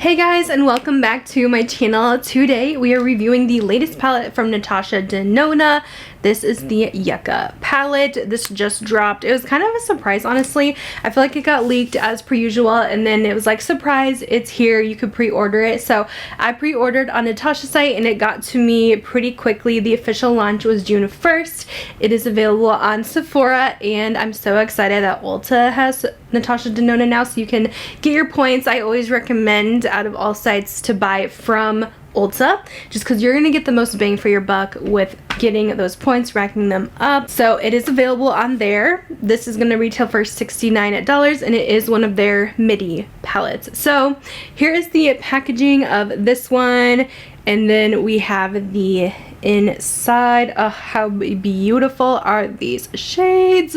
Hey guys, and welcome back to my channel. Today we are reviewing the latest palette from Natasha Denona. This is the Yucca palette. This just dropped. It was kind of a surprise, honestly. I feel like it got leaked as per usual, and then it was like, surprise, it's here, you could pre-order it. So I pre-ordered on Natasha's site and it got to me pretty quickly. The official launch was June 1st. It is available on Sephora, and I'm so excited that Ulta has Natasha Denona now, so you can get your points. I always recommend out of all sites to buy from Ulta, just because you're going to get the most bang for your buck with getting those points, racking them up. So it is available on there. This is going to retail for $69, and it is one of their midi palettes. So here is the packaging of this one, and then we have the inside. Oh, how beautiful are these shades.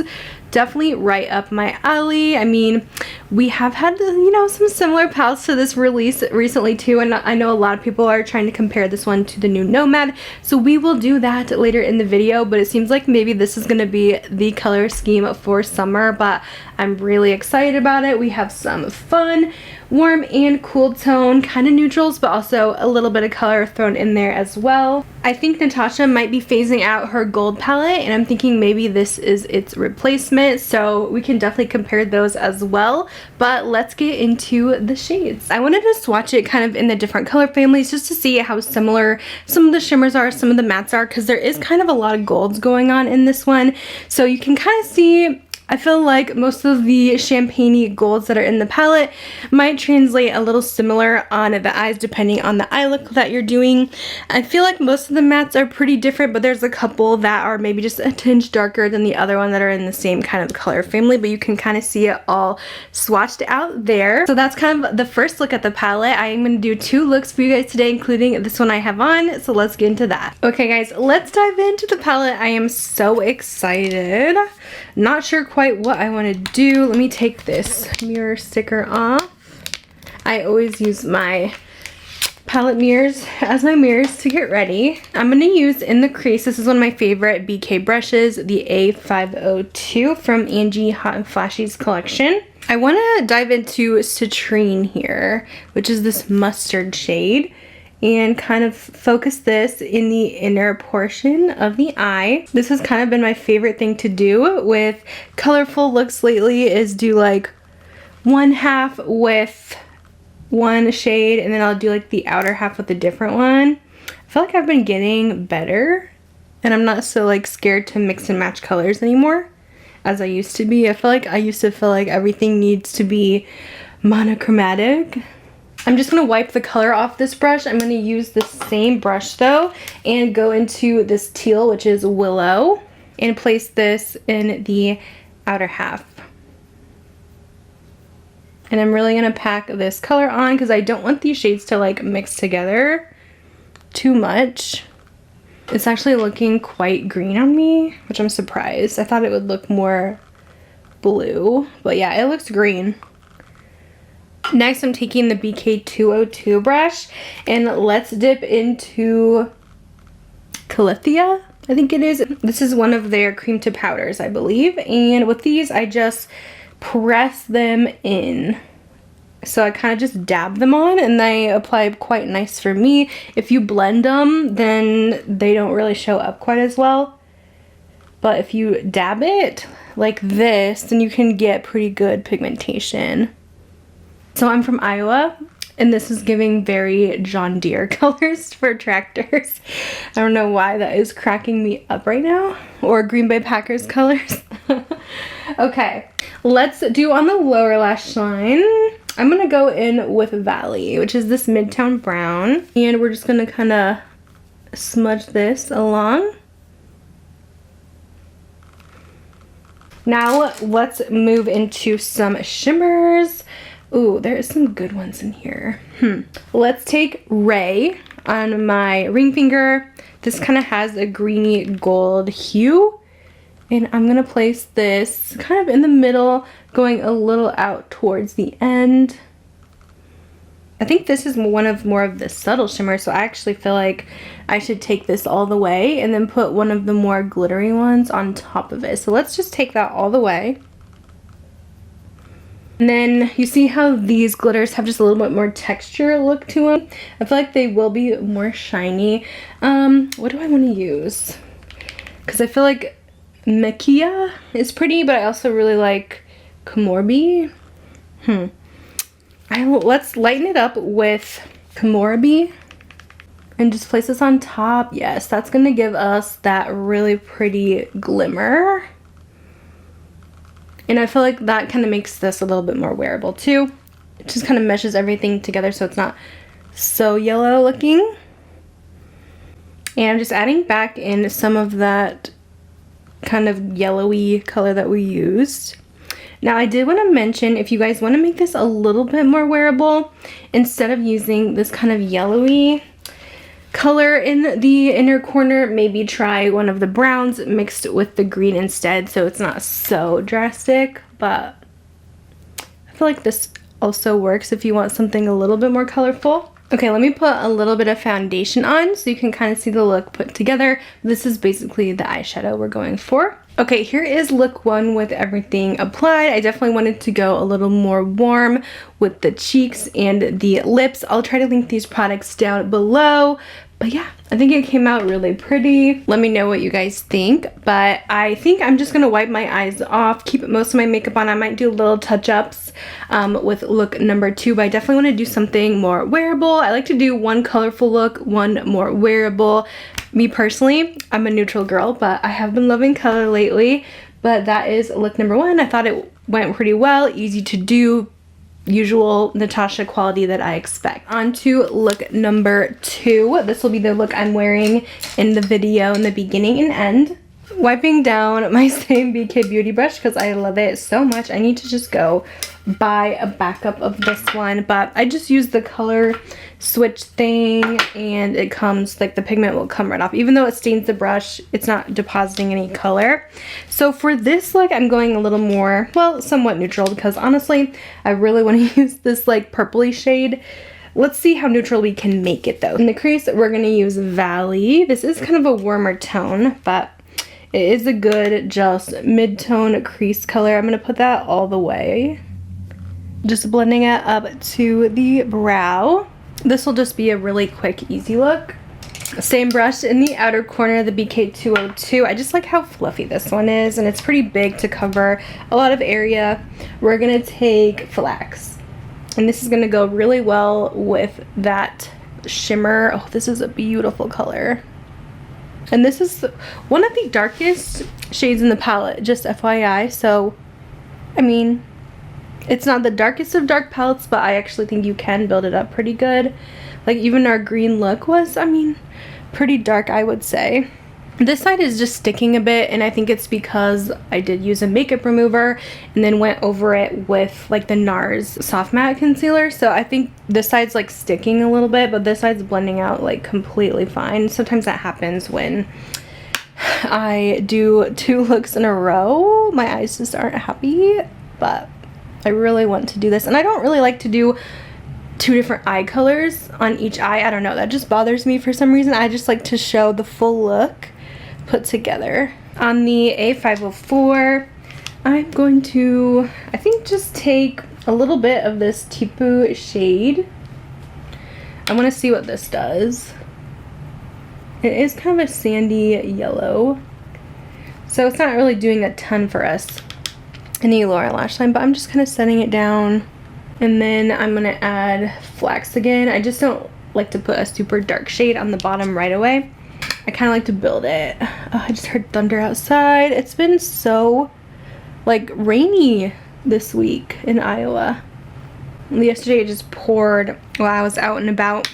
Definitely right up my alley. I mean, we have had, you know, some similar palettes to this release recently too, and I know a lot of people are trying to compare this one to the new Nomad, so we will do that later in the video. But it seems like maybe this is going to be the color scheme for summer, but I'm really excited about it. We have some fun, warm and cool tone, kind of neutrals, but also a little bit of color thrown in there as well. I think Natasha might be phasing out her gold palette, and I'm thinking maybe this is its replacement, so we can definitely compare those as well. But let's get into the shades. I wanted to swatch it kind of in the different color families just to see how similar some of the shimmers are, some of the mattes are, because there is kind of a lot of golds going on in this one. So you can kind of see, I feel like most of the champagne-y golds that are in the palette might translate a little similar on the eyes depending on the eye look that you're doing. I feel like most of the mattes are pretty different, but there's a couple that are maybe just a tinge darker than the other one that are in the same kind of color family, but you can kind of see it all swatched out there. So that's kind of the first look at the palette. I am going to do two looks for you guys today, including this one I have on, so let's get into that. Okay guys, let's dive into the palette. I am so excited. Not sure quite what I want to do. Let me take this mirror sticker off. I always use my palette mirrors as my mirrors to get ready. I'm going to use in the crease, this is one of my favorite BK brushes, the A502 from Angie Hot and Flashy's collection. I want to dive into Citrine here, which is this mustard shade, and kind of focus this in the inner portion of the eye. This has kind of been my favorite thing to do with colorful looks lately, is do like one half with one shade and then I'll do like the outer half with a different one. I feel like I've been getting better and I'm not so like scared to mix and match colors anymore as I used to be. I feel like I used to feel like everything needs to be monochromatic. I'm just going to wipe the color off this brush. I'm going to use the same brush though and go into this teal, which is Willow, and place this in the outer half. And I'm really going to pack this color on because I don't want these shades to like mix together too much. It's actually looking quite green on me, which I'm surprised. I thought it would look more blue, but yeah, it looks green. Next, I'm taking the BK202 brush, and let's dip into Calithia, I think it is. This is one of their cream to powders, I believe, and with these, I just press them in. So I kind of just dab them on, and they apply quite nice for me. If you blend them, then they don't really show up quite as well. But if you dab it like this, then you can get pretty good pigmentation. So I'm from Iowa, and this is giving very John Deere colors for tractors. I don't know why that is cracking me up right now. Or Green Bay Packers colors. Okay, let's do on the lower lash line. I'm going to go in with Valley, which is this Midtown Brown. And we're just going to kind of smudge this along. Now let's move into some shimmers. Ooh, there is some good ones in here. Let's take Ray on my ring finger. This kind of has a greeny gold hue. And I'm going to place this kind of in the middle, going a little out towards the end. I think this is more of the subtle shimmer, so I actually feel like I should take this all the way and then put one of the more glittery ones on top of it. So let's just take that all the way. And then you see how these glitters have just a little bit more texture look to them. I feel like they will be more shiny. What do I want to use? Because I feel like Makia is pretty, but I also really like Komorebi. Let's lighten it up with Komorebi and just place this on top. Yes, that's gonna give us that really pretty glimmer. And I feel like that kind of makes this a little bit more wearable too. It just kind of meshes everything together so it's not so yellow looking. And I'm just adding back in some of that kind of yellowy color that we used. Now I did want to mention, if you guys want to make this a little bit more wearable, instead of using this kind of yellowy color in the inner corner, maybe try one of the browns mixed with the green instead, so it's not so drastic. But I feel like this also works if you want something a little bit more colorful. Okay, let me put a little bit of foundation on so you can kind of see the look put together. This is basically the eyeshadow we're going for. Okay, here is look one with everything applied. I definitely wanted to go a little more warm with the cheeks and the lips. I'll try to link these products down below. But yeah, I think it came out really pretty. Let me know what you guys think. But I think I'm just gonna wipe my eyes off, keep most of my makeup on. I might do little touch-ups with look number 2, but I definitely want to do something more wearable. I like to do one colorful look, one more wearable. Me personally, I'm a neutral girl, but I have been loving color lately. But that is look number 1. I thought it went pretty well, easy to do, usual Natasha quality that I expect. On to look number 2. This will be the look I'm wearing in the video in the beginning and end. Wiping down my same BK Beauty brush because I love it so much. I need to just go buy a backup of this one, but I just use the color switch thing and it comes, like the pigment will come right off. Even though it stains the brush, it's not depositing any color. So for this look, I'm going a little more, well, somewhat neutral, because honestly, I really want to use this like purpley shade. Let's see how neutral we can make it though. In the crease, we're going to use Valley. This is kind of a warmer tone, but it is a good just mid-tone crease color. I'm going to put that all the way. Just blending it up to the brow. This will just be a really quick, easy look. Same brush in the outer corner, the BK202. I just like how fluffy this one is, and it's pretty big to cover a lot of area. We're going to take Flax. And this is going to go really well with that shimmer. Oh, this is a beautiful color. And this is one of the darkest shades in the palette, just FYI. So, I mean, it's not the darkest of dark palettes, but I actually think you can build it up pretty good. Like even our green look was, I mean, pretty dark, I would say. This side is just sticking a bit, and I think it's because I did use a makeup remover and then went over it with like the NARS soft matte concealer. So I think this side's like sticking a little bit, but this side's blending out like completely fine. Sometimes that happens when I do 2 looks in a row. My eyes just aren't happy, but I really want to do this. And I don't really like to do 2 different eye colors on each eye. I don't know, that just bothers me for some reason. I just like to show the full look put together. On the A504, I'm going to, I think, just take a little bit of this Tipu shade. I want to see what this does. It is kind of a sandy yellow, so it's not really doing a ton for us in the lower lash line, but I'm just kind of setting it down. And then I'm going to add Flax again. I just don't like to put a super dark shade on the bottom right away. I kind of like to build it. Oh, I just heard thunder outside. It's been so like rainy this week in Iowa. Yesterday it just poured while I was out and about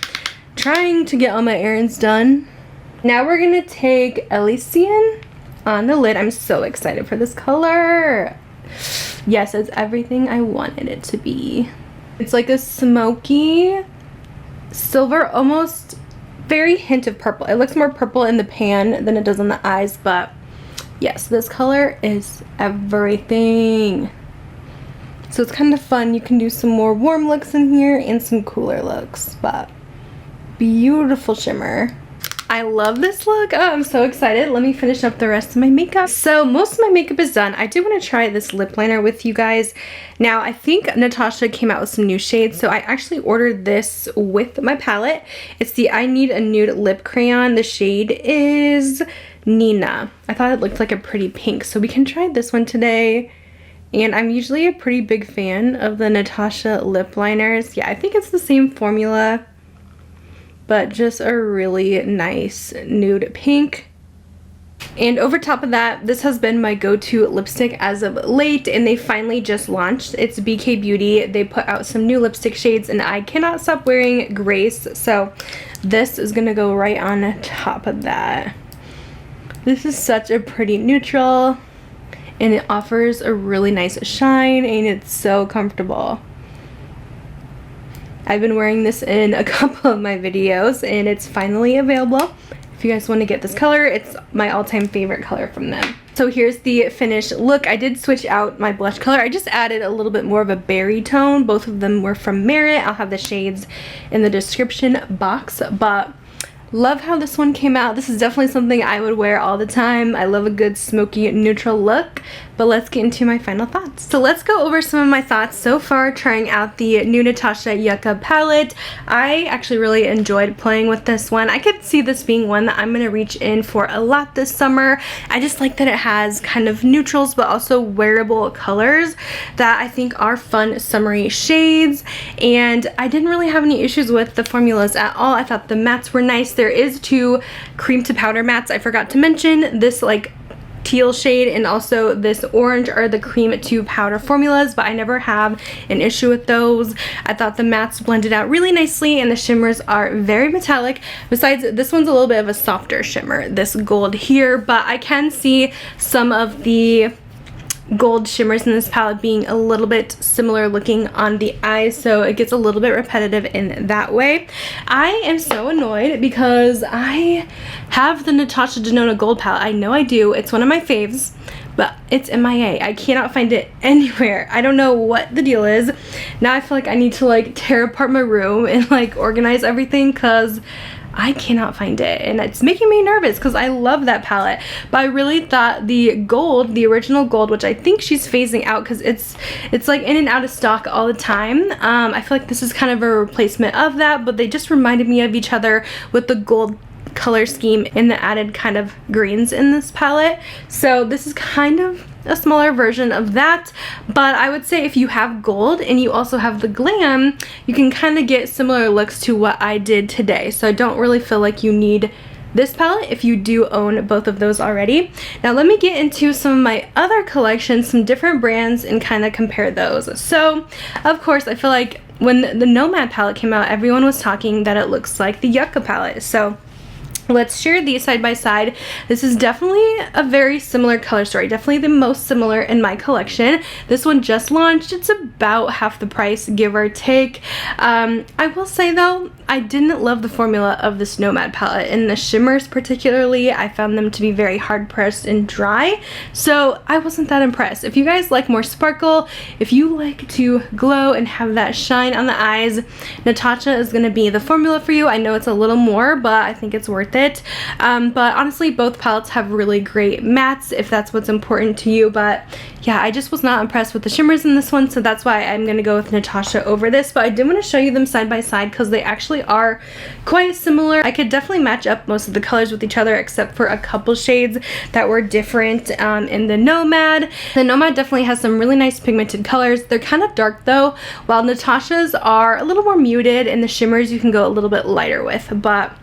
trying to get all my errands done. Now we're gonna take Elysian on the lid. I'm so excited for this color. Yes, it's everything I wanted it to be. It's like a smoky silver, almost very hint of purple. It looks more purple in the pan than it does on the eyes, but yes, this color is everything. So it's kind of fun. You can do some more warm looks in here and some cooler looks, but beautiful shimmer. I love this look. Oh, I'm so excited. Let me finish up the rest of my makeup. So most of my makeup is done. I do want to try this lip liner with you guys. Now, I think Natasha came out with some new shades, so I actually ordered this with my palette. It's the I Need a Nude Lip Crayon. The shade is Nina. I thought it looked like a pretty pink, so we can try this one today. And I'm usually a pretty big fan of the Natasha lip liners. Yeah, I think it's the same formula, but just a really nice nude pink. And over top of that, this has been my go-to lipstick as of late, and they finally just launched. It's BK Beauty. They put out some new lipstick shades, and I cannot stop wearing Grace, so this is gonna go right on top of that. This is such a pretty neutral, and it offers a really nice shine, and it's so comfortable. I've been wearing this in a couple of my videos, and it's finally available. If you guys want to get this color, it's my all-time favorite color from them. So here's the finished look. I did switch out my blush color. I just added a little bit more of a berry tone. Both of them were from Merit. I'll have the shades in the description box, but love how this one came out. This is definitely something I would wear all the time. I love a good smoky neutral look, but let's get into my final thoughts. So let's go over some of my thoughts so far trying out the new Natasha Yucca palette. I actually really enjoyed playing with this one. I could see this being one that I'm going to reach in for a lot this summer. I just like that it has kind of neutrals but also wearable colors that I think are fun summery shades, and I didn't really have any issues with the formulas at all. I thought the mattes were nice. There is 2 cream to powder mattes I forgot to mention. This like teal shade and also this orange are the cream to powder formulas, but I never have an issue with those. I thought the mattes blended out really nicely, and the shimmers are very metallic. Besides, this one's a little bit of a softer shimmer, this gold here, but I can see some of the gold shimmers in this palette being a little bit similar looking on the eyes, so it gets a little bit repetitive in that way. I am so annoyed because I have the Natasha Denona Gold palette. I know I do. It's one of my faves, but it's MIA. I cannot find it anywhere. I don't know what the deal is. Now I feel like I need to like tear apart my room and like organize everything because I cannot find it, and it's making me nervous because I love that palette. But I really thought the gold, the original gold, which I think she's phasing out because it's like in and out of stock all the time. I feel like this is kind of a replacement of that, but they just reminded me of each other with the gold color scheme and the added kind of greens in this palette. So this is kind of a smaller version of that, but I would say if you have gold and you also have the glam, you can kind of get similar looks to what I did today. So I don't really feel like you need this palette if you do own both of those already. Now let me get into some of my other collections, some different brands, and kind of compare those. So of course I feel like when the Nomad palette came out, everyone was talking that it looks like the Yucca palette. So let's share these side by side. This is definitely a very similar color story, definitely the most similar in my collection. This one just launched. It's about half the price, give or take. I will say though, I didn't love the formula of this Nomad palette, and the shimmers particularly, I found them to be very hard pressed and dry, so I wasn't that impressed. If you guys like more sparkle, if you like to glow and have that shine on the eyes, Natasha is going to be the formula for you. I know it's a little more, but I think it's worth it. But honestly, both palettes have really great mattes if that's what's important to you, but yeah, I just was not impressed with the shimmers in this one, so that's why I'm going to go with Natasha over this. But I did want to show you them side by side because they actually are quite similar. I could definitely match up most of the colors with each other except for a couple shades that were different in the Nomad. The Nomad definitely has some really nice pigmented colors. They're kind of dark though, while Natasha's are a little more muted, and the shimmers you can go a little bit lighter with, but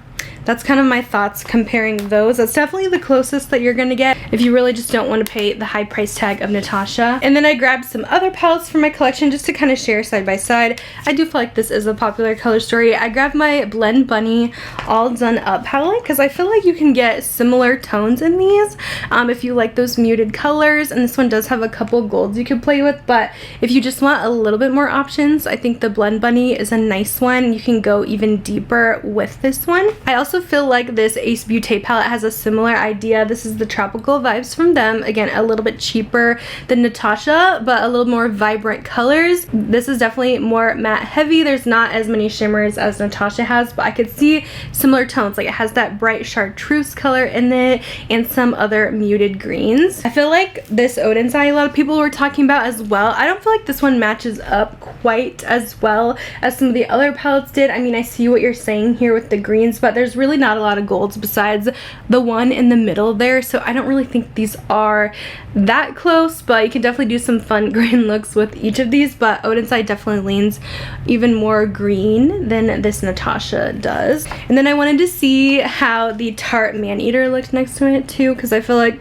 that's kind of my thoughts comparing those. That's definitely the closest that you're gonna get if you really just don't want to pay the high price tag of Natasha. And then I grabbed some other palettes from my collection just to kind of share side by side. I do feel like this is a popular color story. I grabbed my Blend Bunny All Done Up palette because I feel like you can get similar tones in these if you like those muted colors, and this one does have a couple golds you could play with, but if you just want a little bit more options, I think the Blend Bunny is a nice one. You can go even deeper with this one. I also also feel like this Ace Beauté palette has a similar idea. This is the Tropical Vibes from them. Again, a little bit cheaper than Natasha, but a little more vibrant colors. This is definitely more matte heavy. There's not as many shimmers as Natasha has, but I could see similar tones. Like, it has that bright chartreuse color in it and some other muted greens. I feel like this Odin's Eye a lot of people were talking about as well. I don't feel like this one matches up quite as well as some of the other palettes did. I mean, I see what you're saying here with the greens, but there's really not a lot of golds besides the one in the middle there, so I don't really think these are that close, but you can definitely do some fun green looks with each of these. But Odin's Eye definitely leans even more green than this Natasha does. And then I wanted to see how the Tarte Maneater looked next to it too, because I feel like,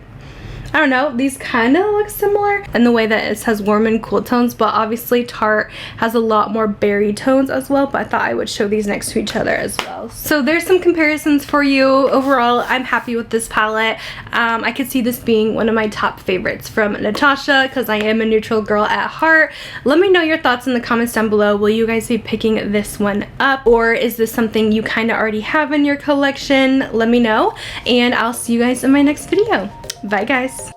I don't know, these kind of look similar in the way that it has warm and cool tones, but obviously Tarte has a lot more berry tones as well, but I thought I would show these next to each other as well. So there's some comparisons for you. Overall, I'm happy with this palette. I could see this being one of my top favorites from Natasha because I am a neutral girl at heart. Let me know your thoughts in the comments down below. Will you guys be picking this one up, or is this something you kind of already have in your collection? Let me know, and I'll see you guys in my next video. Bye guys.